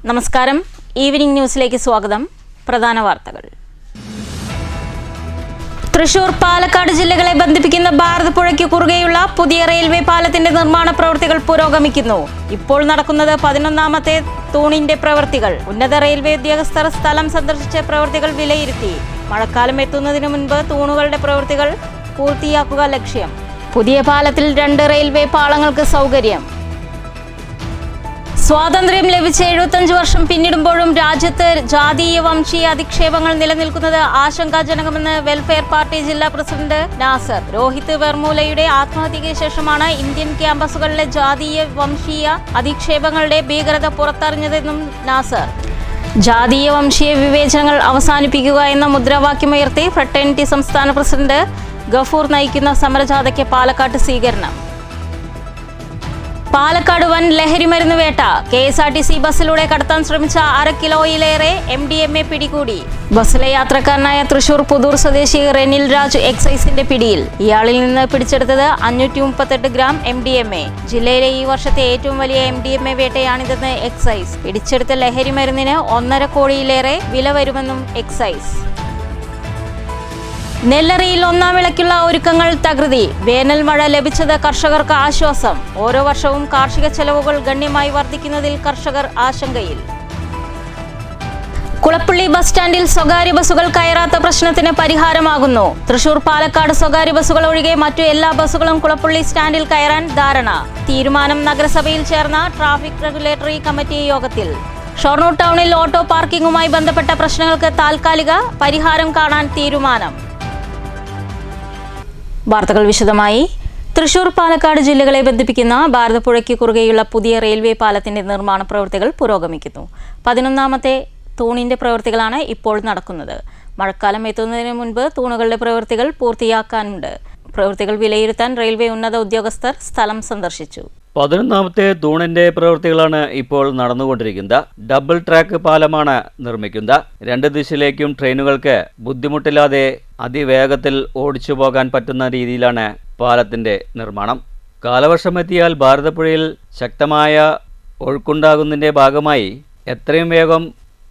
നമസ്കാരം. ഈവനിംഗ് ന്യൂസിലേക്ക് സ്വാഗതം. പ്രധാന വാർത്തകൾ. തൃശൂർ, പാലക്കാട് ജില്ലകളെ ബന്ധിപ്പിക്കുന്ന ഭാരതപ്പുഴയ്ക്ക് കുറുകെയുള്ള പുതിയ റെയിൽവേ പാലത്തിന്റെ നിർമ്മാണ പ്രവൃത്തികൾ പുരോഗമിക്കുന്നു. ഇപ്പോൾ നടക്കുന്നത് 11ാമത്തെ തൂണിന്റെ പ്രവൃത്തികൾ. ഉന്നത റെയിൽവേ ഉദ്യോഗസ്ഥർ സ്ഥലം സന്ദർശിച്ച് പ്രവൃത്തികൾ വിലയിരുത്തി. മഴക്കാലം എത്തുന്നതിന് മുൻപ് തൂണുകളുടെ പ്രവൃത്തികൾ പൂർത്തിയാക്കുക ലക്ഷ്യം. പുതിയ പാലത്തിൽ 2 റെയിൽവേ പാളങ്ങൾക്ക് സൗകര്യം. സ്വാതന്ത്ര്യം ലഭിച്ച് 75 വർഷം പിന്നിടുമ്പോഴും രാജ്യത്ത് ജാതീയ വംശീയ അധിക്ഷേപങ്ങൾ നിലനിൽക്കുന്നത് ആശങ്കാജനകമെന്ന് വെൽഫെയർ പാർട്ടി ജില്ലാ പ്രസിഡന്റ് നാസർ. രോഹിത് വെർമൂലയുടെ ആത്മഹത്യയ്ക്ക് ശേഷമാണ് ഇന്ത്യൻ ക്യാമ്പസുകളിലെ ജാതീയ വംശീയ അധിക്ഷേപങ്ങളുടെ ഭീകരത പുറത്തറിഞ്ഞതെന്നും നാസർ. ജാതീയ വംശീയ വിവേചനങ്ങൾ അവസാനിപ്പിക്കുക എന്ന മുദ്രാവാക്യമുയർത്തി ഫ്രട്ടേണിറ്റി സംസ്ഥാന പ്രസിഡന്റ് ഗഫൂർ നയിക്കുന്ന സമരജാഥയ്ക്ക് പാലക്കാട്ട് സ്വീകരണം. പാലക്കാട് വൻ ലഹരിമരുന്ന് വേട്ട. KSRTC ബസ്സിലൂടെ കടത്താൻ ശ്രമിച്ച 1/2 കിലോയിലേറെ MDMA പിടികൂടി. ബസ്സിലെ യാത്രക്കാരനായ തൃശൂർ പുതൂർ സ്വദേശി റെനിൽ രാജ് എക്സൈസിന്റെ പിടിയിൽ. ഇയാളിൽ നിന്ന് പിടിച്ചെടുത്തത് 538 ഗ്രാം MDMA. ജില്ലയിലെ ഈ വർഷത്തെ ഏറ്റവും വലിയ MDMA വേട്ടയാണിതെന്ന് എക്സൈസ്. പിടിച്ചെടുത്ത ലഹരിമരുന്നിന് 1.5 കോടിയിലേറെ വില വരുമെന്നും എക്സൈസ്. നെല്ലറിയിൽ 1ാം വിളയ്ക്കുള്ള ഒരുക്കങ്ങൾ തകൃതി. വേനൽ മഴ ലഭിച്ചത് കർഷകർക്ക് ആശ്വാസം. ഓരോ വർഷവും കാർഷിക ചെലവുകൾ ഗണ്യമായി വർദ്ധിക്കുന്നതിൽ കർഷകർ ആശങ്കയിൽ. കുളപ്പള്ളി ബസ് സ്റ്റാൻഡിൽ സ്വകാര്യ ബസ്സുകൾ കയറാത്ത പ്രശ്നത്തിന് പരിഹാരമാകുന്നു. തൃശൂർ, പാലക്കാട് സ്വകാര്യ ബസ്സുകൾ ഒഴികെ മറ്റു എല്ലാ ബസ്സുകളും കുളപ്പള്ളി സ്റ്റാൻഡിൽ കയറാൻ ധാരണ. തീരുമാനം നഗരസഭയിൽ ചേർന്ന ട്രാഫിക് റെഗുലേറ്ററി കമ്മിറ്റി യോഗത്തിൽ. ഷൊർണൂർ ടൗണിൽ ഓട്ടോ പാർക്കിംഗുമായി ബന്ധപ്പെട്ട പ്രശ്നങ്ങൾക്ക് താൽക്കാലിക പരിഹാരം കാണാൻ തീരുമാനം. വാർത്തകൾ വിശദമായി. തൃശൂർ, പാലക്കാട് ജില്ലകളെ ബന്ധിപ്പിക്കുന്ന ഭാരതപ്പുഴയ്ക്ക് കുറുകെയുള്ള പുതിയ റെയിൽവേ പാലത്തിന്റെ നിർമ്മാണ പ്രവൃത്തികൾ പുരോഗമിക്കുന്നു. 11ാമത്തെ തൂണിന്റെ പ്രവൃത്തികളാണ് ഇപ്പോൾ നടക്കുന്നത്. മഴക്കാലം എത്തുന്നതിന് മുൻപ് തൂണുകളുടെ പ്രവൃത്തികൾ പൂർത്തിയാക്കാനുണ്ട്. പ്രവൃത്തികൾ വിലയിരുത്താൻ റെയിൽവേ ഉന്നത ഉദ്യോഗസ്ഥർ സ്ഥലം സന്ദർശിച്ചു. 11ാമത്തെ തൂണിന്റെ പ്രവൃത്തികളാണ് ഇപ്പോൾ നടന്നുകൊണ്ടിരിക്കുന്നത്. ഡബിൾ ട്രാക്ക് പാലമാണ് നിർമ്മിക്കുന്നത്. 2 ദിശയിലേക്കും ട്രെയിനുകൾക്ക് ബുദ്ധിമുട്ടില്ലാതെ അതിവേഗത്തിൽ ഓടിച്ചു പോകാൻ പറ്റുന്ന രീതിയിലാണ് പാലത്തിന്റെ നിർമ്മാണം. കാലവർഷമെത്തിയാൽ ഭാരതപ്പുഴയിൽ ശക്തമായ ഒഴുക്കുണ്ടാകുന്നതിന്റെ ഭാഗമായി എത്രയും വേഗം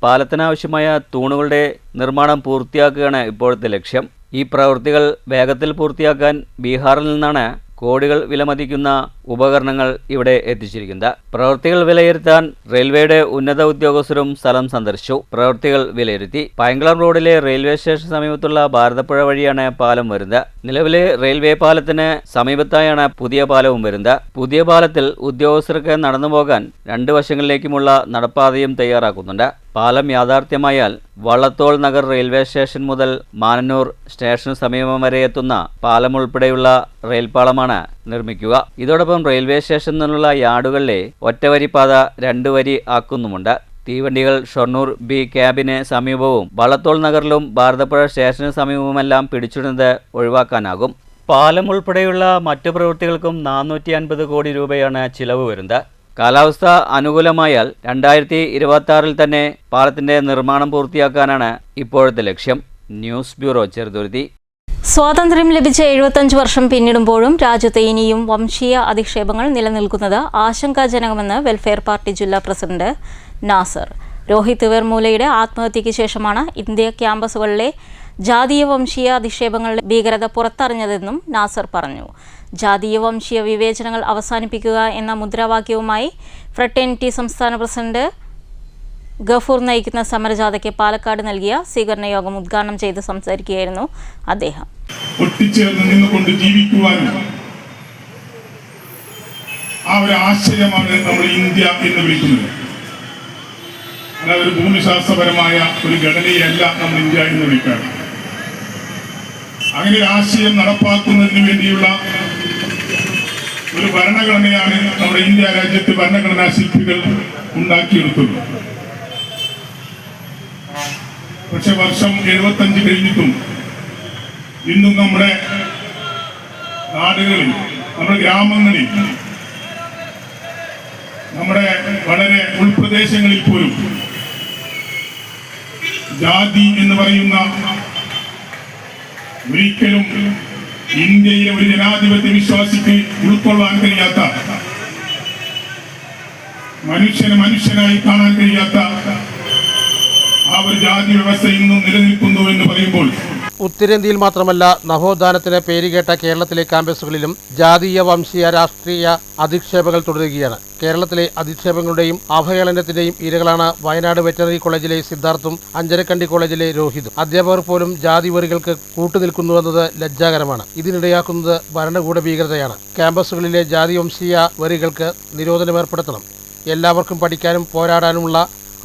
പാലത്തിനാവശ്യമായ തൂണുകളുടെ നിർമ്മാണം പൂർത്തിയാക്കുകയാണ് ഇപ്പോഴത്തെ ലക്ഷ്യം. ഈ പ്രവൃത്തികൾ വേഗത്തിൽ പൂർത്തിയാക്കാൻ ബീഹാറിൽ നിന്നാണ് കോടികൾ വിലമതിക്കുന്ന ഉപകരണങ്ങൾ ഇവിടെ എത്തിച്ചിരിക്കുന്നത്. പ്രവൃത്തികൾ വിലയിരുത്താൻ റെയിൽവേയുടെ ഉന്നത ഉദ്യോഗസ്ഥരും സ്ഥലം സന്ദർശിച്ചു. പ്രവൃത്തികൾ വിലയിരുത്തി. പൈങ്കുളം റോഡിലെ റെയിൽവേ സ്റ്റേഷൻ സമീപത്തുള്ള ഭാരതപ്പുഴ വഴിയാണ് പാലം വരുന്നത്. നിലവിലെ റെയിൽവേ പാലത്തിന് സമീപത്തായാണ് പുതിയ പാലവും വരുന്നത്. പുതിയ പാലത്തിൽ ഉദ്യോഗസ്ഥർക്ക് നടന്നുപോകാൻ 2 വശങ്ങളിലേക്കുമുള്ള നടപ്പാതയും തയ്യാറാക്കുന്നുണ്ട്. പാലം യാഥാർത്ഥ്യമായാൽ വള്ളത്തോൾ നഗർ റെയിൽവേ സ്റ്റേഷൻ മുതൽ മാനന്നൂർ സ്റ്റേഷന് സമീപം വരെ എത്തുന്ന പാലം ഉൾപ്പെടെയുള്ള റെയിൽപാളമാണ് നിർമ്മിക്കുക. ഇതോടൊപ്പം റെയിൽവേ സ്റ്റേഷനിൽ നിന്നുള്ള യാർഡുകളിലെ ഒറ്റവരിപ്പാത 2 വരി ആക്കുന്നുമുണ്ട്. തീവണ്ടികൾ ഷൊർണൂർ B ക്യാബിന് സമീപവും വള്ളത്തോൾ നഗറിലും ഭാരതപ്പുഴ സ്റ്റേഷന് സമീപവുമെല്ലാം പിടിച്ചിടുന്നത് ഒഴിവാക്കാനാകും. പാലം ഉൾപ്പെടെയുള്ള മറ്റു പ്രവൃത്തികൾക്കും 450 കോടി രൂപയാണ് ചിലവ് വരുന്നത്. കാലാവസ്ഥ അനുകൂലമായാൽ 2026 തന്നെ പാലത്തിന്റെ നിർമ്മാണം പൂർത്തിയാക്കാനാണ് ഇപ്പോഴത്തെ ലക്ഷ്യം. News bureau, Cheruthuruthy. സ്വാതന്ത്ര്യം ലഭിച്ച 75 വർഷം പിന്നിടുമ്പോഴും രാജ്യത്ത് ഇനിയും വംശീയ അധിക്ഷേപങ്ങൾ നിലനിൽക്കുന്നത് ആശങ്കാജനകമെന്ന് വെൽഫെയർ പാർട്ടി ജില്ലാ പ്രസിഡന്റ് നാസർ. രോഹിത് വെർമൂലയുടെ ആത്മഹത്യയ്ക്ക് ശേഷമാണ് ഇന്ത്യ ക്യാമ്പസുകളിലെ ജാതീയ വംശീയ അധിക്ഷേപങ്ങളുടെ ഭീകരത പുറത്തറിഞ്ഞതെന്നും നാസർ പറഞ്ഞു. ജാതീയ വംശീയ വിവേചനങ്ങൾ അവസാനിപ്പിക്കുക എന്ന മുദ്രാവാക്യവുമായി ഫ്രട്ടേണിറ്റി സംസ്ഥാന പ്രസിഡന്റ് ഗഫൂർ നയിക്കുന്ന സമരജാഥയ്ക്ക് പാലക്കാട് നൽകിയ സ്വീകരണ യോഗം ഉദ്ഘാടനം ചെയ്ത് സംസാരിക്കുകയായിരുന്നു അദ്ദേഹം. ഒട്ടിച്ചേർന്ന് നിന്നുകൊണ്ട് ജീവിക്കുവാനും ആ ഒരു ആശയമാണ് നമ്മൾ ഇന്ത്യ എന്ന് വിളിക്കുന്നത്. അല്ലാതെ ഒരു ഭൂമിശാസ്ത്രപരമായ ഒരു ഘടനയല്ല നമ്മൾ ഇന്ത്യ എന്ന് വിളിക്കാറ്. അങ്ങനെ ഒരു ആശയം നടപ്പാക്കുന്നതിന് വേണ്ടിയുള്ള ഒരു ഭരണഘടനയാണ് നമ്മുടെ ഇന്ത്യ രാജ്യത്ത് ഭരണഘടനാ ശില്പികൾ ഉണ്ടാക്കിയെടുത്തത്. പക്ഷെ വർഷം 75 കഴിഞ്ഞിട്ടും ഇന്നും നമ്മുടെ നാടുകളിൽ, നമ്മുടെ ഗ്രാമങ്ങളിൽ, നമ്മുടെ വളരെ ഉൾപ്രദേശങ്ങളിൽ പോലും ജാതി എന്ന് പറയുന്ന ഒരിക്കലും ഇന്ത്യയിലെ ഒരു ജനാധിപത്യ വിശ്വാസിക്ക് ഉൾക്കൊള്ളാൻ കഴിയാത്ത, മനുഷ്യനെ മനുഷ്യനായി കാണാൻ കഴിയാത്ത ഒരു ജാതി വ്യവസ്ഥ ഇന്നും നിലനിൽക്കുന്നു എന്ന് പറയുമ്പോൾ ഉത്തരേന്ത്യയിൽ മാത്രമല്ല നവോത്ഥാനത്തിന് പേരുകേട്ട കേരളത്തിലെ ക്യാമ്പസുകളിലും ജാതീയ വംശീയ രാഷ്ട്രീയ അധിക്ഷേപങ്ങൾ തുടരുകയാണ്. കേരളത്തിലെ അധിക്ഷേപങ്ങളുടെയും അവഹേളനത്തിന്റെയും ഇരകളാണ് വയനാട് വെറ്ററിനറി കോളേജിലെ സിദ്ധാർത്ഥും അഞ്ചരക്കണ്ടി കോളേജിലെ രോഹിതും. അധ്യാപകർ പോലും ജാതി വരികൾക്ക് കൂട്ടുനിൽക്കുന്നുവെന്നത് ലജ്ജാകരമാണ്. ഇതിനിടയാക്കുന്നത് ഭരണകൂട ഭീകരതയാണ്. ക്യാമ്പസുകളിലെ ജാതി വംശീയ വരികൾക്ക് നിരോധനം ഏർപ്പെടുത്തണം. എല്ലാവർക്കും പഠിക്കാനും പോരാടാനുമുള്ള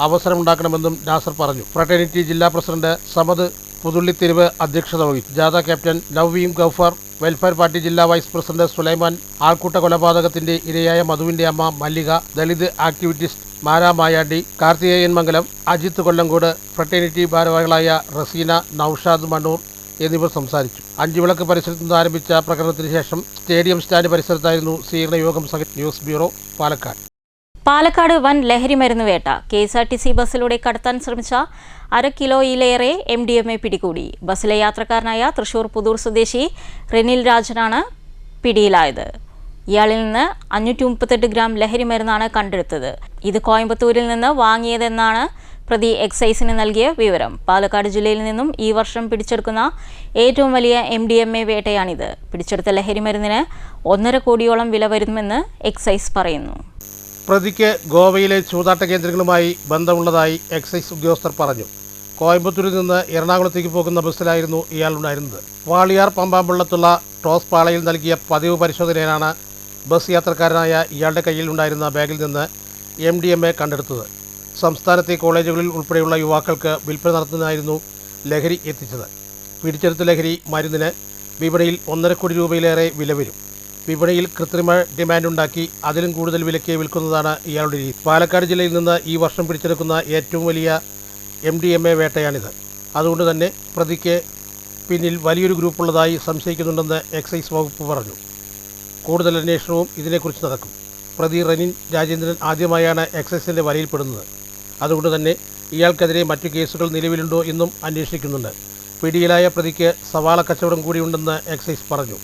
അവസരമുണ്ടാക്കണമെന്നും നാസർ പറഞ്ഞു. ഫ്രട്ടേണിറ്റി ജില്ലാ പ്രസിഡന്റ് സമദ് പുതുള്ളിത്തെരുവ് അധ്യക്ഷത വഹിച്ചു. ജാഥ ക്യാപ്റ്റൻ നവീം ഗഫർ, വെൽഫെയർ പാർട്ടി ജില്ലാ വൈസ് പ്രസിഡന്റ് സുലൈമാൻ, ആൾക്കൂട്ട കൊലപാതകത്തിന്റെ ഇരയായ മധുവിന്റെ അമ്മ മല്ലിക, ദളിത് ആക്ടിവിറ്റിസ്റ്റ് മാരാ മായാണ്ടി, കാർത്തികേയൻ മംഗലം, അജിത്ത് കൊല്ലങ്കോട്, ഫ്രട്ടേണിറ്റി ഭാരവാഹികളായ റസീന, നൌഷാദ് മണ്ണൂർ എന്നിവർ സംസാരിച്ചു. അഞ്ചുവിളക്ക് പരിസരത്ത് നിന്ന് ആരംഭിച്ച പ്രകടനത്തിന് ശേഷം സ്റ്റേഡിയം സ്റ്റാൻഡ് പരിസരത്തായിരുന്നു സ്വീകരണ യോഗം. News bureau, Palakkad. പാലക്കാട് വൻ ലഹരി മരുന്ന് വേട്ട. KSRTC ബസ്സിലൂടെ കടത്താൻ ശ്രമിച്ച 1/2 കിലോയിലേറെ MDMA പിടികൂടി. ബസ്സിലെ യാത്രക്കാരനായ തൃശൂർ പുതൂർ സ്വദേശി റെനിൽ രാജനാണ് പിടിയിലായത്. ഇയാളിൽ നിന്ന് 538 ഗ്രാം ലഹരി മരുന്നാണ് കണ്ടെടുത്തത്. ഇത് കോയമ്പത്തൂരിൽ നിന്ന് വാങ്ങിയതെന്നാണ് പ്രതി എക്സൈസിന് നൽകിയ വിവരം. പാലക്കാട് ജില്ലയിൽ നിന്നും ഈ വർഷം പിടിച്ചെടുക്കുന്ന ഏറ്റവും വലിയ MDMA വേട്ടയാണിത്. പിടിച്ചെടുത്ത ലഹരി മരുന്നിന് 1.5 കോടിയോളം വില വരുമെന്ന് എക്സൈസ് പറയുന്നു. പ്രതിക്ക് ഗോവയിലെ ചൂതാട്ട കേന്ദ്രങ്ങളുമായി ബന്ധമുള്ളതായി എക്സൈസ് ഉദ്യോഗസ്ഥർ പറഞ്ഞു. കോയമ്പത്തൂരിൽ നിന്ന് എറണാകുളത്തേക്ക് പോകുന്ന ബസ്സിലായിരുന്നു ഇയാൾ ഉണ്ടായിരുന്നത്. വാളിയാർ പമ്പാമ്പുള്ളത്തുള്ള ടോസ് പാളയിൽ നൽകിയ പതിവ് പരിശോധനയിലാണ് ബസ് യാത്രക്കാരനായ ഇയാളുടെ കയ്യിൽ ഉണ്ടായിരുന്ന ബാഗിൽ നിന്ന് MDMA കണ്ടെടുത്തത്. സംസ്ഥാനത്തെ കോളേജുകളിൽ ഉൾപ്പെടെയുള്ള യുവാക്കൾക്ക് വിൽപ്പന നടത്തുന്നതിനായിരുന്നു ലഹരി എത്തിച്ചത്. പിടിച്ചെടുത്ത ലഹരി മരുന്നിന് വിപണിയിൽ 1.5 കോടി രൂപയിലേറെ വില വരും. വിപണിയിൽ കൃത്രിമ ഡിമാൻഡുണ്ടാക്കി അതിലും കൂടുതൽ വിലയ്ക്ക് വിൽക്കുന്നതാണ് ഇയാളുടെ രീതി. പാലക്കാട് ജില്ലയിൽ നിന്ന് ഈ വർഷം പിടിച്ചെടുക്കുന്ന ഏറ്റവും വലിയ MDMA വേട്ടയാണിത്. അതുകൊണ്ട് തന്നെ പ്രതിക്ക് പിന്നിൽ വലിയൊരു ഗ്രൂപ്പുള്ളതായി സംശയിക്കുന്നുണ്ടെന്ന് എക്സൈസ് വകുപ്പ് പറഞ്ഞു. കൂടുതൽ അന്വേഷണവും ഇതിനെക്കുറിച്ച് നടക്കും. പ്രതി റെനിൻ രാജേന്ദ്രൻ ആദ്യമായാണ് എക്സൈസിൻ്റെ വലയിൽപ്പെടുന്നത്. അതുകൊണ്ട് തന്നെ ഇയാൾക്കെതിരെ മറ്റു കേസുകൾ നിലവിലുണ്ടോ എന്നും അന്വേഷിക്കുന്നുണ്ട്. പിടിയിലായ പ്രതിക്ക് സവാള കച്ചവടം കൂടിയുണ്ടെന്ന് എക്സൈസ് പറഞ്ഞു.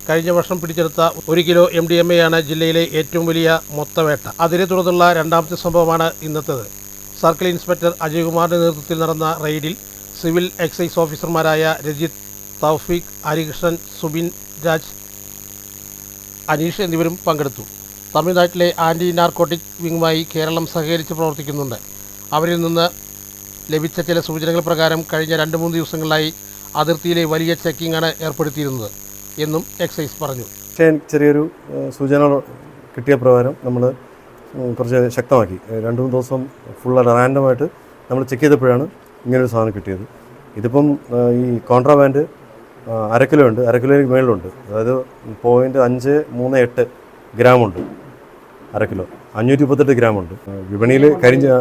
കഴിഞ്ഞ വർഷം പിടിച്ചെടുത്ത 1 കിലോ MDMA ജില്ലയിലെ ഏറ്റവും വലിയ മൊത്തവേട്ട. അതിനെ തുടർന്നുള്ള രണ്ടാമത്തെ സംഭവമാണ് ഇന്നത്തേത്. സർക്കിൾ ഇൻസ്പെക്ടർ അജയ്കുമാറിന്റെ നേതൃത്വത്തിൽ നടന്ന റെയ്ഡിൽ സിവിൽ എക്സൈസ് ഓഫീസർമാരായ രജിത്, തൗഫീഖ്, ഹരികൃഷ്ണൻ, സുബിൻ രാജ്, അനീഷ് എന്നിവരും പങ്കെടുത്തു. തമിഴ്നാട്ടിലെ ആൻറ്റി നാർക്കോട്ടിക് വിങ്ങുമായി കേരളം സഹകരിച്ച് പ്രവർത്തിക്കുന്നുണ്ട്. അവരിൽ നിന്ന് ലഭിച്ച ചില സൂചനകൾ പ്രകാരം കഴിഞ്ഞ 2-3 ദിവസങ്ങളിലായി അതിർത്തിയിലെ വലിയ ചെക്കിംഗാണ് ഏർപ്പെടുത്തിയിരുന്നത് എന്നും എക്സൈസ് പറഞ്ഞു. ചെറിയൊരു സൂചന കിട്ടിയ പ്രകാരം നമ്മൾ കുറച്ച് ശക്തമാക്കി. 2-3 ദിവസം ഫുള്ളായിട്ട് റാൻഡമായിട്ട് നമ്മൾ ചെക്ക് ചെയ്തപ്പോഴാണ് ഇങ്ങനൊരു സാധനം കിട്ടിയത്. ഇതിപ്പം ഈ കോൺട്രാബാൻഡ് 1/2 കിലോ ഉണ്ട്, 1/2 കിലോയ്ക്ക് മേളിലുണ്ട്. അതായത് 0.538 ഗ്രാമുണ്ട്. 1/2 കിലോ 538 ഗ്രാമുണ്ട്. വിപണിയിൽ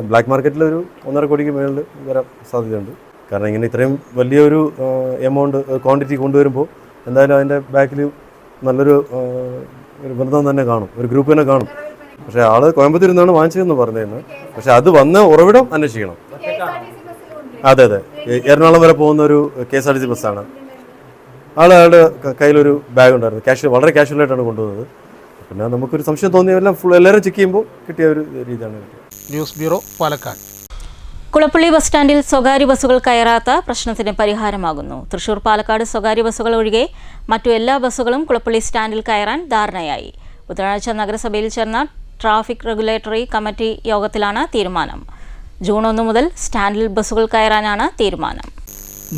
ബ്ലാക്ക് മാർക്കറ്റിൽ ഒരു 1.5 കോടിക്ക് മേളിൽ വരാൻ സാധ്യതയുണ്ട്. കാരണം ഇങ്ങനെ ഇത്രയും വലിയൊരു എമൗണ്ട് ക്വാണ്ടിറ്റി കൊണ്ടുവരുമ്പോൾ എന്തായാലും അതിൻ്റെ ബാക്കിൽ നല്ലൊരു ബന്ധം തന്നെ കാണും, ഒരു ഗ്രൂപ്പ് തന്നെ കാണും. പക്ഷേ ആള് കോയമ്പത്തൂരിൽ നിന്നാണ് വാങ്ങിച്ചതെന്ന് പറഞ്ഞിരുന്നത്. പക്ഷെ അത് വന്ന ഉറവിടം അന്വേഷിക്കണം. അതെ അതെ, എറണാകുളം വരെ പോകുന്ന ഒരു KSRTC ബസ്സാണ്. ആളുടെ കയ്യിലൊരു ബാഗ് ഉണ്ടായിരുന്നു. വളരെ കാഷ്വലായിട്ടാണ് കൊണ്ടുവന്നത്. പിന്നെ നമുക്കൊരു സംശയം തോന്നിയെല്ലാം എല്ലാവരും ചെക്ക് ചെയ്യുമ്പോൾ കിട്ടിയ ഒരു രീതിയാണ്. News bureau, Palakkad. Kulappally bus സ്റ്റാൻഡിൽ സ്വകാര്യ ബസ്സുകൾ കയറാത്ത പ്രശ്നത്തിന് പരിഹാരമാകുന്നു. തൃശൂർ പാലക്കാട് സ്വകാര്യ ബസ്സുകൾ ഒഴികെ മറ്റു എല്ലാ ബസ്സുകളും കുളപ്പള്ളി സ്റ്റാൻഡിൽ കയറാൻ ധാരണയായി. ബുധനാഴ്ച നഗരസഭയിൽ ചേർന്ന ട്രാഫിക് റെഗുലേറ്ററി കമ്മിറ്റി യോഗത്തിലാണ് തീരുമാനം. ജൂൺ 1 മുതൽ സ്റ്റാൻഡിൽ ബസ്സുകൾ കയറാനാണ് തീരുമാനം.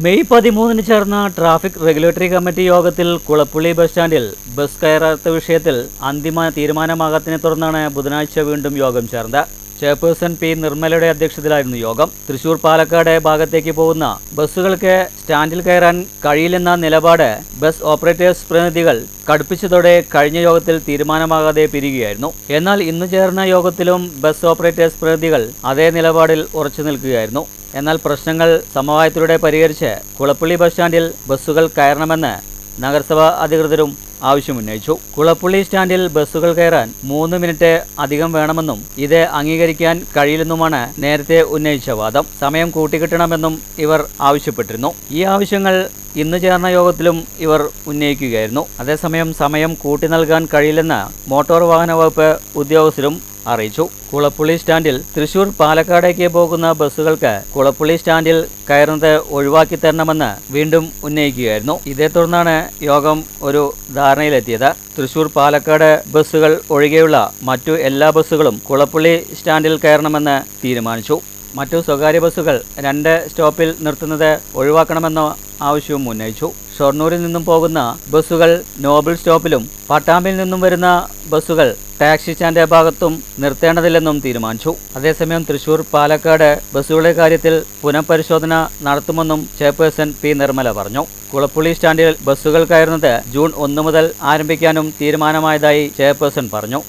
മെയ് 13 ചേർന്ന ട്രാഫിക് റെഗുലേറ്ററി കമ്മിറ്റി യോഗത്തിൽ കുളപ്പള്ളി ബസ് സ്റ്റാൻഡിൽ ബസ് കയറാത്ത വിഷയത്തിൽ അന്തിമ തീരുമാനമാകാത്തതിനെ തുടർന്നാണ് ബുധനാഴ്ച വീണ്ടും യോഗം ചേർന്നത്. Chairperson P. നിർമ്മലയുടെ അധ്യക്ഷതയിലായിരുന്നു യോഗം. തൃശൂർ പാലക്കാട് ഭാഗത്തേക്ക് പോകുന്ന ബസ്സുകൾക്ക് സ്റ്റാൻഡിൽ കയറാൻ കഴിയില്ലെന്ന നിലപാട് ബസ് ഓപ്പറേറ്റേഴ്സ് പ്രതിനിധികൾ കടുപ്പിച്ചതോടെ കഴിഞ്ഞ യോഗത്തിൽ തീരുമാനമാകാതെ പിരിയുകയായിരുന്നു. എന്നാൽ ഇന്ന് ചേർന്ന യോഗത്തിലും ബസ് ഓപ്പറേറ്റേഴ്സ് പ്രതിനിധികൾ അതേ നിലപാടിൽ ഉറച്ചു നിൽക്കുകയായിരുന്നു. എന്നാൽ പ്രശ്നങ്ങൾ സമവായത്തിലൂടെ പരിഹരിച്ച് കുളപ്പള്ളി ബസ് സ്റ്റാൻഡിൽ ബസ്സുകൾ കയറണമെന്ന് നഗരസഭാ അധികൃതരും ആവശ്യമുന്നയിച്ചു. കുളപ്പള്ളി സ്റ്റാൻഡിൽ ബസ്സുകൾ കയറാൻ 3 മിനിറ്റ് അധികം വേണമെന്നും ഇത് അംഗീകരിക്കാൻ കഴിയില്ലെന്നുമാണ് നേരത്തെ ഉന്നയിച്ച വാദം. സമയം കൂട്ടിക്കിട്ടണമെന്നും ഇവർ ആവശ്യപ്പെട്ടിരുന്നു. ഈ ആവശ്യങ്ങൾ ഇന്ന് ചേർന്ന യോഗത്തിലും ഇവർ ഉന്നയിക്കുകയായിരുന്നു. അതേസമയം സമയം കൂട്ടി നൽകാൻ കഴിയില്ലെന്ന് മോട്ടോർ വാഹന വകുപ്പ് ഉദ്യോഗസ്ഥരും അറിയിച്ചു. കുളപ്പുള്ളി സ്റ്റാൻഡിൽ തൃശൂർ പാലക്കാടേക്ക് പോകുന്ന ബസ്സുകൾക്ക് കുളപ്പുള്ളി സ്റ്റാൻഡിൽ കയറുന്നത് ഒഴിവാക്കി തരണമെന്ന് വീണ്ടും ഉന്നയിക്കുകയായിരുന്നു. ഇതേ തുടർന്നാണ് യോഗം ഒരു ധാരണയിലെത്തിയത്. തൃശൂർ പാലക്കാട് ബസ്സുകൾ ഒഴികെയുള്ള മറ്റു എല്ലാ ബസ്സുകളും കുളപ്പുള്ളി സ്റ്റാൻഡിൽ കയറണമെന്ന് തീരുമാനിച്ചു. മറ്റു സ്വകാര്യ ബസ്സുകൾ 2 സ്റ്റോപ്പിൽ നിർത്തുന്നത് ഒഴിവാക്കണമെന്ന ആവശ്യവും ഉന്നയിച്ചു. ഷൊർണൂരിൽ നിന്നും പോകുന്ന ബസ്സുകൾ നോബിൾ സ്റ്റോപ്പിലും പട്ടാമ്പിൽ നിന്നും വരുന്ന ബസ്സുകൾ ടാക്സി സ്റ്റാൻഡ് ഭാഗത്തും നിർത്തേണ്ടതില്ലെന്നും തീരുമാനിച്ചു. അതേസമയം തൃശൂർ പാലക്കാട് ബസ്സുകളുടെ കാര്യത്തിൽ പുനഃപരിശോധന നടത്തുമെന്നും ചെയർപേഴ്സൺ പി നിർമ്മല പറഞ്ഞു. കുളപ്പുള്ളി സ്റ്റാൻഡിൽ ബസ്സുകൾ കയറുന്നത് ജൂൺ 1 മുതൽ ആരംഭിക്കാനും തീരുമാനമായതായി ചെയർപേഴ്സൺ പറഞ്ഞു.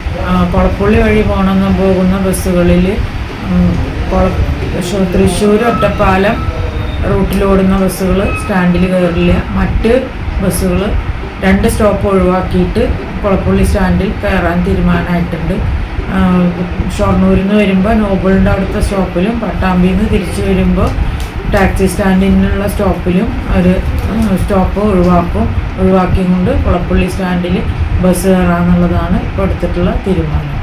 കുളപ്പുള്ളി വഴി പോകുന്ന ബസ്സുകളിൽ തൃശ്ശൂർ ഒറ്റപ്പാലം റൂട്ടിലോടുന്ന ബസ്സുകൾ സ്റ്റാൻഡിൽ കയറില്ല. മറ്റ് ബസ്സുകൾ 2 സ്റ്റോപ്പ് ഒഴിവാക്കിയിട്ട് കുളപ്പുള്ളി സ്റ്റാൻഡിൽ കയറാൻ തീരുമാനമായിട്ടുണ്ട്. ഷൊർണൂരിൽ നിന്ന് വരുമ്പോൾ നോബിളിൻ്റെ അവിടുത്തെ സ്റ്റോപ്പിലും പട്ടാമ്പിയിൽ നിന്ന് തിരിച്ചു വരുമ്പോൾ ടാക്സി സ്റ്റാൻഡിനുള്ള സ്റ്റോപ്പിലും ഒരു സ്റ്റോപ്പ് ഒഴിവാക്കിയും കൊണ്ട് കുളപ്പുള്ളി സ്റ്റാൻഡിൽ ബസ് കയറാമെന്നുള്ളതാണ് ഇപ്പോൾ എടുത്തിട്ടുള്ള തീരുമാനം.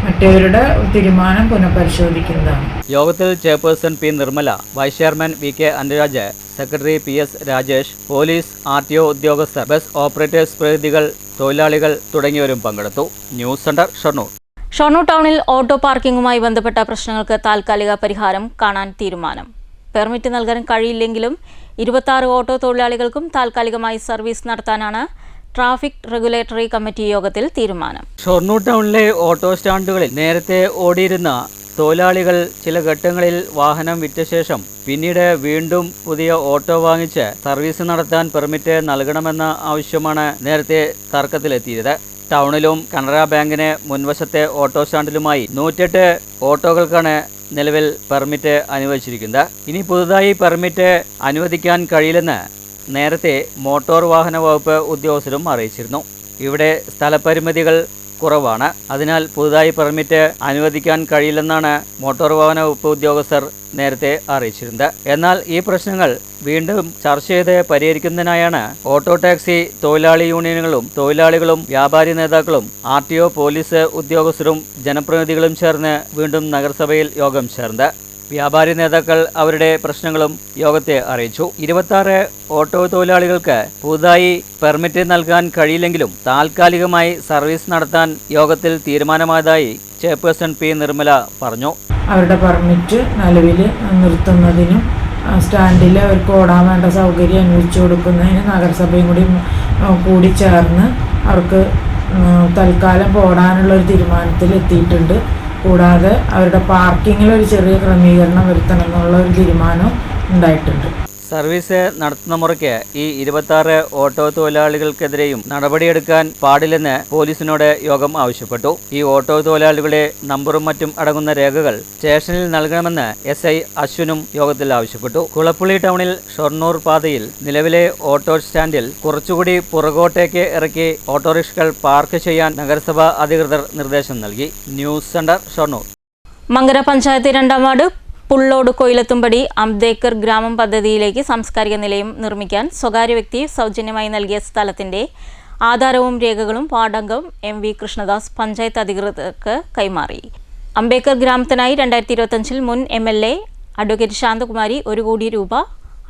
മറ്റവരുടെ തീരുമാനം പുനഃപരിശോധിക്കുന്നതാണ്. യോഗത്തിൽ chairperson P Nirmala, vice chairman V K Anuraj, secretary P S Rajesh, police, RTO ഉദ്യോഗസ്ഥർ, ബസ് ഓപ്പറേറ്റേഴ്സ് പ്രതിനിധികൾ, തൊഴിലാളികൾ തുടങ്ങിയവരും പങ്കെടുത്തു. News centre, Shoranur. ഷൊർണൂർ ടൗണിൽ ഓട്ടോ പാർക്കിംഗുമായി ബന്ധപ്പെട്ട പ്രശ്നങ്ങൾക്ക് താൽക്കാലിക പരിഹാരം കാണാൻ തീരുമാനം. പെർമിറ്റ് നൽകാൻ കഴിയില്ലെങ്കിലും 26 ഓട്ടോ തൊഴിലാളികൾക്കും താൽക്കാലികമായി സർവീസ് നടത്താനാണ് ട്രാഫിക് റെഗുലേറ്ററി കമ്മിറ്റി യോഗത്തിൽ തീരുമാനം. ഷൊർണൂർ ടൗണിലെ ഓട്ടോ സ്റ്റാൻഡുകളിൽ നേരത്തെ ഓടിയിരുന്ന തൊഴിലാളികൾ ചില ഘട്ടങ്ങളിൽ വാഹനം വിറ്റ ശേഷം പിന്നീട് വീണ്ടും പുതിയ ഓട്ടോ വാങ്ങിച്ച് സർവീസ് നടത്താൻ പെർമിറ്റ് നൽകണമെന്ന ആവശ്യമാണ് നേരത്തെ തർക്കത്തിലെത്തിയത്. ടൗണിലും കനറ ബാങ്കിന് മുൻവശത്തെ ഓട്ടോ സ്റ്റാൻഡിലുമായി 108 ഓട്ടോകൾക്കാണ് നിലവിൽ പെർമിറ്റ് അനുവദിച്ചിരിക്കുന്നത്. ഇനി പുതുതായി പെർമിറ്റ് അനുവദിക്കാൻ കഴിയില്ലെന്ന് നേരത്തെ മോട്ടോർ വാഹന വകുപ്പ് ഉദ്യോഗസ്ഥരും അറിയിച്ചിരുന്നു. ഇവിടെ സ്ഥലപരിമിതികൾ കുറവാണ്. അതിനാൽ പുതുതായി പെർമിറ്റ് അനുവദിക്കാൻ കഴിയില്ലെന്നാണ് മോട്ടോർ വാഹന വകുപ്പ് ഉദ്യോഗസ്ഥർ നേരത്തെ അറിയിച്ചിരുന്നത്. എന്നാൽ ഈ പ്രശ്നങ്ങൾ വീണ്ടും ചർച്ച ചെയ്ത് പരിഹരിക്കുന്നതിനായാണ് ഓട്ടോ ടാക്സി തൊഴിലാളി യൂണിയനുകളും തൊഴിലാളികളും വ്യാപാരി നേതാക്കളും RTO പോലീസ് ഉദ്യോഗസ്ഥരും ജനപ്രതിനിധികളും ചേർന്ന് വീണ്ടും നഗരസഭയിൽ യോഗം ചേർന്നത്. വ്യാപാരി നേതാക്കൾ അവരുടെ പ്രശ്നങ്ങളും യോഗത്തെ അറിയിച്ചു. 26 ഓട്ടോ തൊഴിലാളികൾക്ക് പുതുതായി പെർമിറ്റ് നൽകാൻ കഴിയില്ലെങ്കിലും താൽക്കാലികമായി സർവീസ് നടത്താൻ യോഗത്തിൽ തീരുമാനമായതായി ചെയർപേഴ്സൺ പി നിർമ്മല പറഞ്ഞു. അവരുടെ പെർമിറ്റ് നിലവിൽ നിർത്തുന്നതിനും സ്റ്റാൻഡിൽ അവർക്ക് ഓടാൻ വേണ്ട സൗകര്യം അനുവദിച്ചു കൊടുക്കുന്നതിന് നഗരസഭയും കൂടി ചേർന്ന് അവർക്ക് തൽക്കാലം ഓടാനുള്ളൊരു തീരുമാനത്തിൽ എത്തിയിട്ടുണ്ട്. കൂടാതെ അവരുടെ പാർക്കിങ്ങിൽ ഒരു ചെറിയ ക്രമീകരണം വരുത്തണം എന്നുള്ള ഒരു തീരുമാനം ഉണ്ടായിട്ടുണ്ട്. സർവീസ് നടത്തുന്ന മുറയ്ക്ക് ഈ 26 ഓട്ടോ തൊഴിലാളികൾക്കെതിരെയും നടപടിയെടുക്കാൻ പാടില്ലെന്ന് പോലീസിനോട് യോഗം ആവശ്യപ്പെട്ടു. ഈ ഓട്ടോ തൊഴിലാളികളുടെ നമ്പറും മറ്റും അടങ്ങുന്ന രേഖകൾ സ്റ്റേഷനിൽ നൽകണമെന്ന് SI അശ്വിനും യോഗത്തിൽ ആവശ്യപ്പെട്ടു. കുളപ്പുള്ളി ടൗണിൽ ഷൊർണൂർ പാതയിൽ നിലവിലെ ഓട്ടോ സ്റ്റാൻഡിൽ കുറച്ചുകൂടി പുറകോട്ടേക്ക് ഇറക്കി ഓട്ടോറിക്ഷകൾ പാർക്ക് ചെയ്യാൻ നഗരസഭാ അധികൃതർ നിർദ്ദേശം നൽകി. News centre, Shoranur. മങ്കര പഞ്ചായത്ത് 2ാം വാർഡ് പുള്ളോട് കൊയിലത്തുംപടി അംബേദ്കർ ഗ്രാമം പദ്ധതിയിലേക്ക് സാംസ്കാരിക നിലയം നിർമ്മിക്കാൻ സ്വകാര്യ വ്യക്തി സൗജന്യമായി നൽകിയ സ്ഥലത്തിന്റെ ആധാരവും രേഖകളും വാർഡംഗം MV കൃഷ്ണദാസ് പഞ്ചായത്ത് അധികൃതർക്ക് കൈമാറി. അംബേദ്കർ ഗ്രാമത്തിനായി 2025 മുൻ MLA അഡ്വക്കേറ്റ് ശാന്തകുമാരി 1 കോടി രൂപ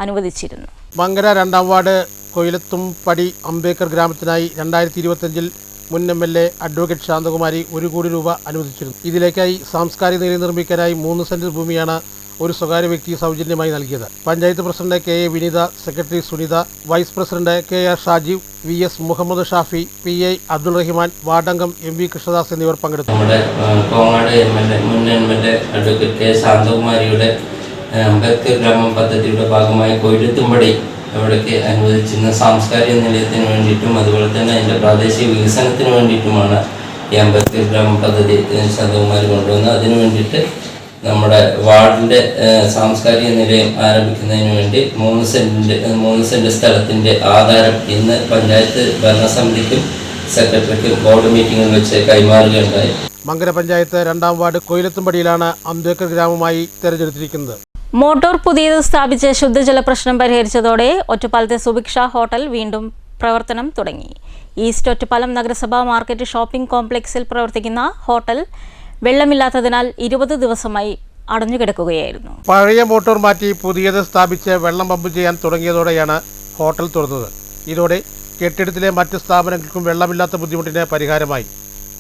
അനുവദിച്ചിരുന്നു. മങ്കര 2ാം വാർഡ് കൊയിലത്തുംപടി അംബേദ്കർ ഗ്രാമത്തിനായി 2025 മുൻ MLA അഡ്വക്കേറ്റ് ശാന്തകുമാരി 1 കോടി രൂപ അനുവദിച്ചിരുന്നു. ഇതിലേക്കായി സാംസ്കാരിക നിലയം നിർമ്മിക്കാനായി 3 സെന്റ് ഭൂമിയാണ് ഒരു സ്വകാര്യ വ്യക്തി സൗജന്യമായി നൽകിയത്. Panchayat president KA Vineetha, secretary Sunitha, vice president KR Shajeev, VS Muhammad Shafi, PI Abdul Rahiman, വാർഡംഗം MV കൃഷ്ണദാസ് എന്നിവർ പങ്കെടുത്തു. നമ്മുടെ കോങ്ങാട് മുൻ MLA അഡ്വക്കേറ്റ് ശാന്തകുമാരിയുടെ അംബേദ്കർ ഗ്രാമം പദ്ധതിയുടെ ഭാഗമായി കൊയിലത്തുംപടി അവിടേക്ക് അനുവദിച്ചിരുന്ന സാംസ്കാരിക നിലയത്തിന് വേണ്ടിയിട്ടും അതുപോലെ തന്നെ അതിൻ്റെ പ്രാദേശിക വികസനത്തിന് വേണ്ടിയിട്ടുമാണ് ഈ അംബേദ്കർ ഗ്രാമ പദ്ധതി ശാന്തകുമാരി കൊണ്ടുവന്നത്. അതിനു വേണ്ടിയിട്ട് നമ്മുടെ വാർഡിൻ്റെ സാംസ്കാരിക നിലയം ആരംഭിക്കുന്നതിന് വേണ്ടി 3 സെന്റ് സ്ഥലത്തിൻ്റെ ആധാരം ഇന്ന് പഞ്ചായത്ത് ഭരണസമിതിക്കും സെക്രട്ടറിക്കും ബോർഡ് മീറ്റിംഗിൽ വെച്ച് കൈമാറുകയുണ്ടായി. മങ്കര പഞ്ചായത്ത് 2ാം വാർഡ് കൊയിലത്തുംപടിയിലാണ് അംബേദ്കർ ഗ്രാമമായി തെരഞ്ഞെടുത്തിരിക്കുന്നത്. മോട്ടോർ പുതിയത് സ്ഥാപിച്ച് ശുദ്ധജല പ്രശ്നം പരിഹരിച്ചതോടെ ഒറ്റപ്പാലത്തെ സുഭിക്ഷ ഹോട്ടൽ വീണ്ടും പ്രവർത്തനം തുടങ്ങി. ഈസ്റ്റ് ഒറ്റപ്പാലം നഗരസഭ മാർക്കറ്റ് ഷോപ്പിംഗ് കോംപ്ലക്സിൽ പ്രവർത്തിക്കുന്ന ഹോട്ടൽ വെള്ളമില്ലാത്തതിനാൽ 20 ദിവസമായി അടഞ്ഞുകിടക്കുകയായിരുന്നു. പഴയ മോട്ടോർ മാറ്റി പുതിയത് സ്ഥാപിച്ച് വെള്ളം പമ്പ് ചെയ്യാൻ തുടങ്ങിയതോടെയാണ് ഹോട്ടൽ തുറന്നത്. ഇതോടെ കെട്ടിടത്തിലെ മറ്റ് സ്ഥാപനങ്ങൾക്കും വെള്ളമില്ലാത്ത ബുദ്ധിമുട്ടിന് പരിഹാരമായി.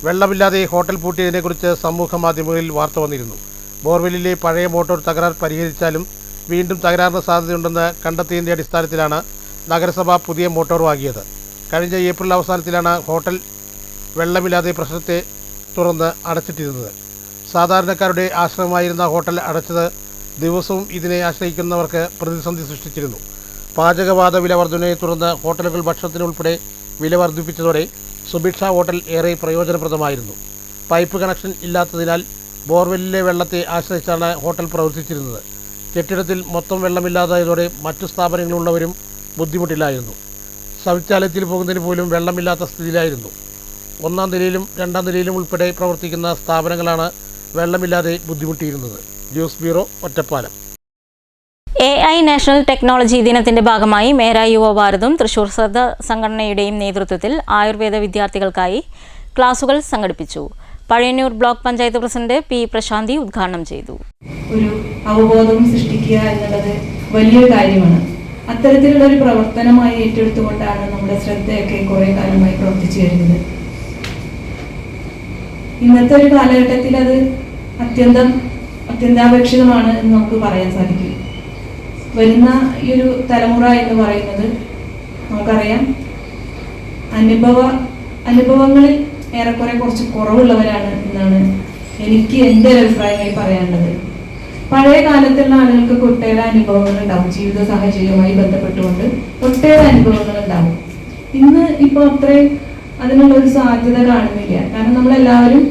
വെള്ളമില്ലാതെ ഹോട്ടൽ പൂട്ടിയതിനെക്കുറിച്ച് സമൂഹ മാധ്യമങ്ങളിൽ വാർത്ത വന്നിരുന്നു. ബോർവെല്ലിലെ പഴയ മോട്ടോർ തകരാർ പരിഹരിച്ചാലും വീണ്ടും തകരാറിന് സാധ്യതയുണ്ടെന്ന് കണ്ടെത്തിയതിൻ്റെ അടിസ്ഥാനത്തിലാണ് നഗരസഭ പുതിയ മോട്ടോർ വാങ്ങിയത്. കഴിഞ്ഞ ഏപ്രിൽ അവസാനത്തിലാണ് ഹോട്ടൽ വെള്ളമില്ലാതെ പ്രശ്നത്തെ തുറന്ന് അടച്ചിട്ടിരുന്നത്. സാധാരണക്കാരുടെ ആശ്രയമായിരുന്ന ഹോട്ടൽ അടച്ചത് ദിവസവും ഇതിനെ ആശ്രയിക്കുന്നവർക്ക് പ്രതിസന്ധി സൃഷ്ടിച്ചിരുന്നു. പാചകവാത വില വർധനയെ തുടർന്ന് ഹോട്ടലുകൾ ഭക്ഷണത്തിനുൾപ്പെടെ വില വർദ്ധിപ്പിച്ചതോടെ സുഭിക്ഷ ഹോട്ടൽ ഏറെ പ്രയോജനപ്രദമായിരുന്നു. പൈപ്പ് കണക്ഷൻ ഇല്ലാത്തതിനാൽ ബോർവെല്ലിലെ വെള്ളത്തെ ആശ്രയിച്ചാണ് ഹോട്ടൽ പ്രവർത്തിച്ചിരുന്നത്. കെട്ടിടത്തിൽ മൊത്തം വെള്ളമില്ലാതായതോടെ മറ്റു സ്ഥാപനങ്ങളുള്ളവരും ബുദ്ധിമുട്ടിലായിരുന്നു. ശൗചാലയത്തിൽ പോകുന്നതിന് പോലും വെള്ളമില്ലാത്ത സ്ഥിതിയിലായിരുന്നു. 1-ാം നിലയിലും 2-ാം നിലയിലും ഉൾപ്പെടെ പ്രവർത്തിക്കുന്ന സ്ഥാപനങ്ങളാണ് വെള്ളമില്ലാതെ ബുദ്ധിമുട്ടിയിരുന്നത്. News bureau, Ottapalam. AI national technology ദിനത്തിന്റെ ഭാഗമായി മേരാ യുവ ഭാരതും തൃശൂർ ശ്രദ്ധ സംഘടനയുടെയും നേതൃത്വത്തിൽ ആയുർവേദ വിദ്യാർത്ഥികൾക്കായി ക്ലാസുകൾ സംഘടിപ്പിച്ചു. Pazhayannur block panchayat president P Prashanthi ഉദ്ഘാടനം ചെയ്തു. ഒരു അവബോധം സൃഷ്ടിക്കുക എന്നുള്ളത് വലിയൊരു കാര്യമാണ്. അത്തരത്തിലുള്ള ഒരു പ്രവർത്തനമായി ഏറ്റെടുത്തുകൊണ്ടാണ് നമ്മുടെ ശ്രദ്ധയൊക്കെ കുറെ കാലമായി പ്രവർത്തിച്ചു വരുന്നത്. ഇന്നത്തെ ഒരു കാലഘട്ടത്തിൽ അത് അത്യന്താപേക്ഷിതമാണ് എന്ന് നമുക്ക് പറയാൻ സാധിക്കും. വരുന്ന ഈ ഒരു തലമുറ എന്ന് പറയുന്നത് നമുക്കറിയാം, അനുഭവങ്ങളിൽ ഏറെക്കുറെ കുറച്ച് കുറവുള്ളവരാണ് എന്നാണ് എനിക്ക് എൻ്റെ ഒരു അഭിപ്രായമായി പറയാനുള്ളത്. പഴയ കാലത്തുള്ള ആളുകൾക്ക് ഒട്ടേറെ അനുഭവങ്ങൾ ഉണ്ടാവും. ജീവിത സാഹചര്യവുമായി ബന്ധപ്പെട്ടുകൊണ്ട് ഒട്ടേറെ അനുഭവങ്ങൾ ഉണ്ടാവും. ഇന്ന് ഇപ്പോൾ അത്രയും അതിനുള്ള ഒരു സാധ്യത കാണുന്നില്ല. കാരണം നമ്മളെല്ലാവരും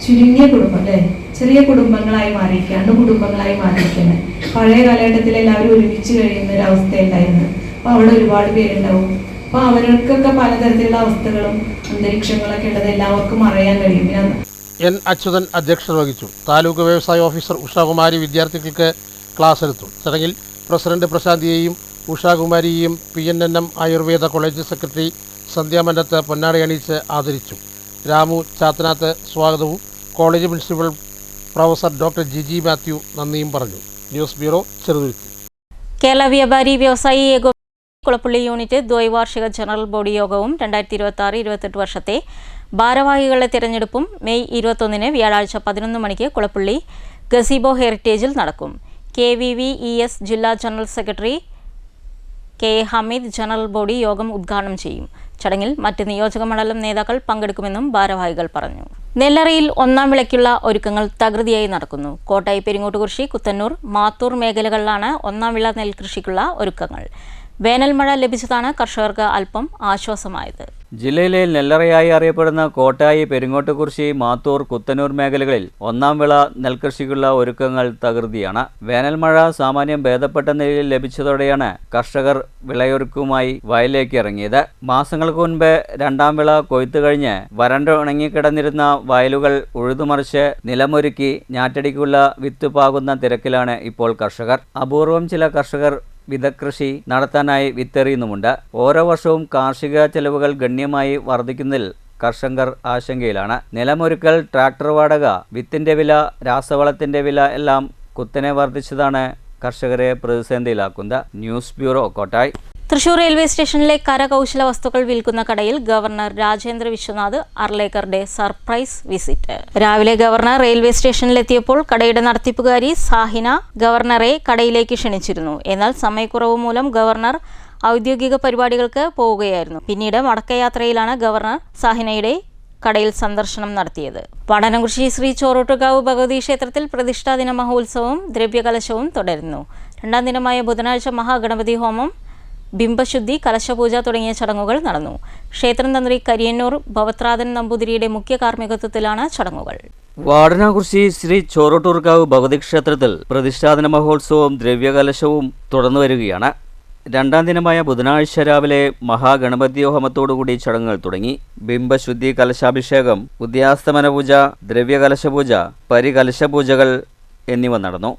ചുരുങ്ങിയ കുടുംബം, അല്ലേ, ചെറിയ കുടുംബങ്ങളായി മാറിയിരിക്കുകയാണ്, കുടുംബങ്ങളായി മാറിയിരിക്കുകയാണ്. പഴയ കാലഘട്ടത്തിൽ എല്ലാവരും ഒരുമിച്ച് കഴിയുന്ന ഒരു അവസ്ഥ ഉണ്ടായിരുന്നു. അപ്പോൾ അവിടെ ഒരുപാട് പേരുണ്ടാവും. അപ്പോൾ അവർക്കൊക്കെ പലതരത്തിലുള്ള അവസ്ഥകളും അന്തരീക്ഷങ്ങളൊക്കെ ഉള്ളത് എല്ലാവർക്കും അറിയാൻ കഴിയും. എൻ അച്യുതൻ അധ്യക്ഷത വഹിച്ചു. താലൂക്ക് വ്യവസായ ഓഫീസർ ഉഷാകുമാരി വിദ്യാർത്ഥികൾക്ക് ക്ലാസ് എടുത്തു. ചടങ്ങിൽ പ്രസിഡന്റ് പ്രശാന്തിയെയും ഉഷാകുമാരിയെയും PNNM Ayurveda college secretary Sandhyamannath പൊന്നാട അണിയിച്ച് ആദരിച്ചു. രാമു ചാത്തനാത്ത് സ്വാഗതവും college principal professor doctor Jiji Mathew നന്ദിയും പറഞ്ഞു. News bureau, Cheruthuruthy. കേരള വ്യാപാരി വ്യവസായി ഏകോപന കുളപ്പള്ളി യൂണിറ്റ് ദ്വൈവാർഷിക ജനറൽ ബോഡി യോഗവും 2026-28 വർഷത്തെ ഭാരവാഹികളുടെ തിരഞ്ഞെടുപ്പും മെയ് 21 വ്യാഴാഴ്ച 11 മണിക്ക് കുളപ്പള്ളി ഗസീബോ ഹെറിറ്റേജിൽ നടക്കും. KVVES ജില്ലാ general secretary K. Hameed general body യോഗം ഉദ്ഘാടനം ചെയ്യും. ചടങ്ങിൽ മറ്റ് നിയോജക മണ്ഡലം നേതാക്കൾ പങ്കെടുക്കുമെന്നും ഭാരവാഹികൾ പറഞ്ഞു. നെല്ലറയിൽ 1-ാം വിളയ്ക്കുള്ള ഒരുക്കങ്ങൾ തകൃതിയായി നടക്കുന്നു. കോട്ടായി, പെരിങ്ങോട്ടുകുറിശി, കുത്തന്നൂർ, മാത്തൂർ മേഖലകളിലാണ് 1-ാം വിള നെൽകൃഷിക്കുള്ള ഒരുക്കങ്ങൾ. വേനൽ മഴ ലഭിച്ചതാണ് കർഷകർക്ക് അല്പം ആശ്വാസമായത്. ജില്ലയിലെ നെല്ലറയായി അറിയപ്പെടുന്ന കോട്ടായി, പെരിങ്ങോട്ടുകുറിശി, മാത്തൂർ, കുത്തന്നൂർ മേഖലകളിൽ 1-ാം വിള നെൽകൃഷിക്കുള്ള ഒരുക്കങ്ങൾ തകൃതിയാണ്. വേനൽ മഴ സാമാന്യം ഭേദപ്പെട്ട നിലയിൽ ലഭിച്ചതോടെയാണ് കർഷകർ വിളയൊരുക്കവുമായി വയലിലേക്ക് ഇറങ്ങിയത്. മാസങ്ങൾക്ക് മുൻപ് 2-ാം വിള കൊയ്ത്തു കഴിഞ്ഞ് വരണ്ട് ഉണങ്ങിക്കിടന്നിരുന്ന വയലുകൾ ഉഴുതുമറിച്ച് നിലമൊരുക്കി ഞാറ്റടിക്കുള്ള വിത്ത് പാകുന്ന തിരക്കിലാണ് ഇപ്പോൾ കർഷകർ. അപൂർവം ചില കർഷകർ വിതകൃഷി നടത്താനായി വിത്തെറിയുന്നുമുണ്ട്. ഓരോ വർഷവും കാർഷിക ചെലവുകൾ ഗണ്യമായി വർദ്ധിക്കുന്നതിൽ കർഷകർ ആശങ്കയിലാണ്. നിലമൊരുക്കൽ, ട്രാക്ടർ വാടക, വിത്തിന്റെ വില, രാസവളത്തിന്റെ വില എല്ലാം കുത്തനെ വർദ്ധിച്ചതാണ് കർഷകരെ പ്രതിസന്ധിയിലാക്കുന്നത്. News bureau, Kottayi. Thrissur railway സ്റ്റേഷനിലെ കരകൗശല വസ്തുക്കൾ വിൽക്കുന്ന കടയിൽ ഗവർണർ രാജേന്ദ്ര വിശ്വനാഥ് അർലേക്കറുടെ സർപ്രൈസ് വിസിറ്റ്. രാവിലെ ഗവർണർ റെയിൽവേ സ്റ്റേഷനിലെത്തിയപ്പോൾ കടയുടെ നടത്തിപ്പുകാരി സാഹിന ഗവർണറെ കടയിലേക്ക് ക്ഷണിച്ചിരുന്നു. എന്നാൽ സമയക്കുറവ് മൂലം ഗവർണർ ഔദ്യോഗിക പരിപാടികൾക്ക് പോവുകയായിരുന്നു. പിന്നീട് മടക്കയാത്രയിലാണ് ഗവർണർ സാഹിനയുടെ കടയിൽ സന്ദർശനം നടത്തിയത്. വടനംകുറിശി ശ്രീ ചോറൂട്ടുകാവ് ഭഗവതി ക്ഷേത്രത്തിൽ പ്രതിഷ്ഠാദിന മഹോത്സവവും ദ്രവ്യകലശവും തുടരുന്നു. 2-ാം ദിനമായ ബുധനാഴ്ച മഹാഗണപതി ഹോമം, ബിംബശുദ്ധി, കലശപൂജ തുടങ്ങിയ ചടങ്ങുകൾ നടന്നു. ക്ഷേത്രം തന്ത്രി കരിയന്നൂർ ഭവത്രാദൻ നമ്പൂതിരിയുടെ മുഖ്യ കാർമ്മികത്വത്തിലാണ് ചടങ്ങുകൾ. വാടനാകുറിശി ശ്രീ ചോറൂട്ടൂർക്കാവ് ഭഗവതി ക്ഷേത്രത്തിൽ പ്രതിഷ്ഠാദിന മഹോത്സവവും ദ്രവ്യകലശവും തുടർന്നു വരികയാണ്. 2-ാം ദിനമായ ബുധനാഴ്ച രാവിലെ മഹാഗണപതി ഹോമത്തോടുകൂടി ചടങ്ങുകൾ തുടങ്ങി. ബിംബശുദ്ധി, കലശാഭിഷേകം, ഉദ്യാസ്തമന പൂജ, ദ്രവ്യകലശപൂജ, പരികലശപൂജകൾ എന്നിവ നടന്നു.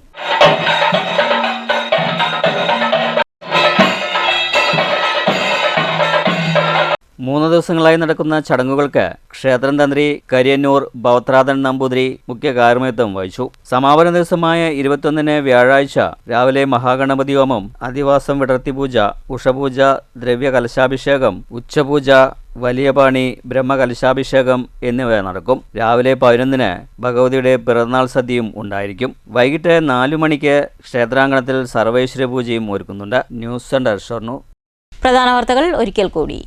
3 ദിവസങ്ങളായി നടക്കുന്ന ചടങ്ങുകൾക്ക് ക്ഷേത്രം തന്ത്രി കരിയന്നൂർ ഭവത്രാധൻ നമ്പൂതിരി മുഖ്യ കാർമ്മികത്വം വഹിച്ചു. സമാപന ദിവസമായ 21 വ്യാഴാഴ്ച രാവിലെ മഹാഗണപതി ഹോമം, അധിവാസം വിടർത്തിപൂജ, ഉഷപൂജ, ദ്രവ്യകലശാഭിഷേകം, ഉച്ചപൂജ, വലിയ പാണി, ബ്രഹ്മകലശാഭിഷേകം എന്നിവ നടക്കും. രാവിലെ 11 ഭഗവതിയുടെ പിറന്നാൾ സദ്യയും ഉണ്ടായിരിക്കും. വൈകിട്ട് 4 മണിക്ക് ക്ഷേത്രാങ്കണത്തിൽ സർവൈശ്വര്യ പൂജയും ഒരുക്കുന്നുണ്ട്. News centre Shoranur. പ്രധാന വാർത്തകൾ ഒരിക്കൽ കൂടി.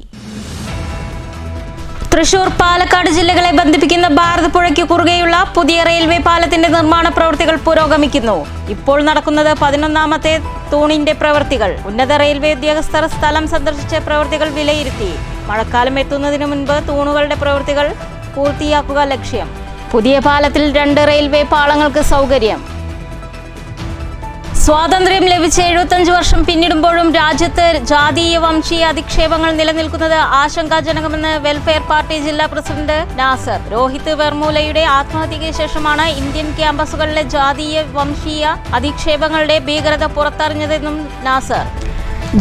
തൃശൂർ, പാലക്കാട് ജില്ലകളെ ബന്ധിപ്പിക്കുന്ന ഭാരതപ്പുഴയ്ക്ക് കുറുകെയുള്ള പുതിയ റെയിൽവേ പാലത്തിന്റെ നിർമ്മാണ പ്രവൃത്തികൾ പുരോഗമിക്കുന്നു. ഇപ്പോൾ നടക്കുന്നത് 11ാമത്തെ തൂണിന്റെ പ്രവൃത്തികൾ. ഉന്നത റെയിൽവേ ഉദ്യോഗസ്ഥർ സ്ഥലം സന്ദർശിച്ച് പ്രവൃത്തികൾ വിലയിരുത്തി. മഴക്കാലം എത്തുന്നതിന് മുൻപ് തൂണുകളുടെ പ്രവൃത്തികൾ പൂർത്തിയാക്കുക ലക്ഷ്യം. പുതിയ പാലത്തിൽ 2 റെയിൽവേ പാളങ്ങൾക്ക് സൗകര്യം. സ്വാതന്ത്ര്യം ലഭിച്ച് 75 വർഷം പിന്നിടുമ്പോഴും രാജ്യത്ത് ജാതീയ വംശീയ അധിക്ഷേപങ്ങൾ നിലനിൽക്കുന്നത് ആശങ്കാജനകമെന്ന് വെൽഫെയർ പാർട്ടി ജില്ലാ പ്രസിഡന്റ് നാസർ. രോഹിത് വെർമൂലയുടെ ആത്മഹത്യയ്ക്ക് ശേഷമാണ് ഇന്ത്യൻ ക്യാമ്പസുകളിലെ ജാതീയ വംശീയ അധിക്ഷേപങ്ങളുടെ ഭീകരത പുറത്തറിഞ്ഞതെന്നും നാസർ.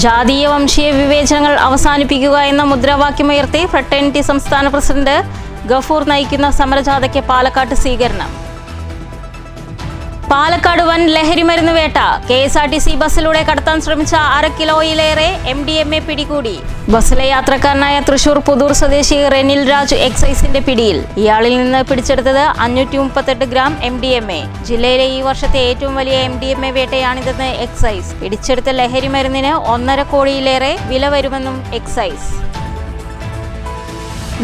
ജാതീയ വംശീയ വിവേചനങ്ങൾ അവസാനിപ്പിക്കുക എന്ന മുദ്രാവാക്യമുയർത്തി ഫ്രട്ടേണിറ്റി സംസ്ഥാന പ്രസിഡന്റ് ഗഫൂർ നയിക്കുന്ന സമരജാഥയ്ക്ക് പാലക്കാട്ട് സ്വീകരണം. പാലക്കാട് വൻ ലഹരിമരുന്ന് വേട്ട. KSRTC ബസ്സിലൂടെ കടത്താൻ ശ്രമിച്ച 1/2 കിലോയിലേറെ MDMA പിടികൂടി. ബസ്സിലെ യാത്രക്കാരനായ തൃശൂർ പുതൂർ സ്വദേശി റെനിൽ രാജ് എക്സൈസിന്റെ പിടിയിൽ. ഇയാളിൽ നിന്ന് പിടിച്ചെടുത്തത് 538 ഗ്രാം MDMA. ജില്ലയിലെ ഈ വർഷത്തെ ഏറ്റവും വലിയ MDMA വേട്ടയാണിതെന്ന് എക്സൈസ്. പിടിച്ചെടുത്ത ലഹരിമരുന്നിന് 1.5 കോടിയിലേറെ വില വരുമെന്നും എക്സൈസ്.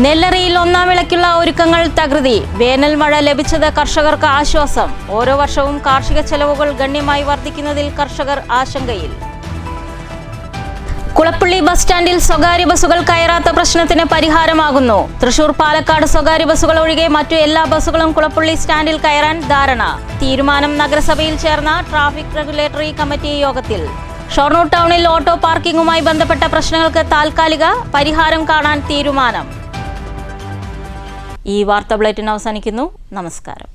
നെല്ലറിയിൽ 1ാം വിളയ്ക്കുള്ള ഒരുക്കങ്ങൾ തകൃതി. വേനൽ മഴ ലഭിച്ചത് കർഷകർക്ക് ആശ്വാസം. ഓരോ വർഷവും കാർഷിക ചെലവുകൾ ഗണ്യമായി വർദ്ധിക്കുന്നതിൽ കർഷകർ ആശങ്കയിൽ. കുളപ്പള്ളി ബസ് സ്റ്റാൻഡിൽ സ്വകാര്യ ബസ്സുകൾ കയറാത്ത പ്രശ്നത്തിന് പരിഹാരമാകുന്നു. തൃശൂർ, പാലക്കാട് സ്വകാര്യ ബസ്സുകൾ ഒഴികെ മറ്റു എല്ലാ ബസ്സുകളും കുളപ്പള്ളി സ്റ്റാൻഡിൽ കയറാൻ ധാരണ. തീരുമാനം നഗരസഭയിൽ ചേർന്ന ട്രാഫിക് റെഗുലേറ്ററി കമ്മിറ്റി യോഗത്തിൽ. ഷൊർണൂർ ടൗണിൽ ഓട്ടോ പാർക്കിംഗുമായി ബന്ധപ്പെട്ട പ്രശ്നങ്ങൾക്ക് താൽക്കാലിക പരിഹാരം കാണാൻ തീരുമാനം. ഈ വാർത്താ ബുള്ളറ്റിൻ അവസാനിക്കുന്നു. നമസ്കാരം.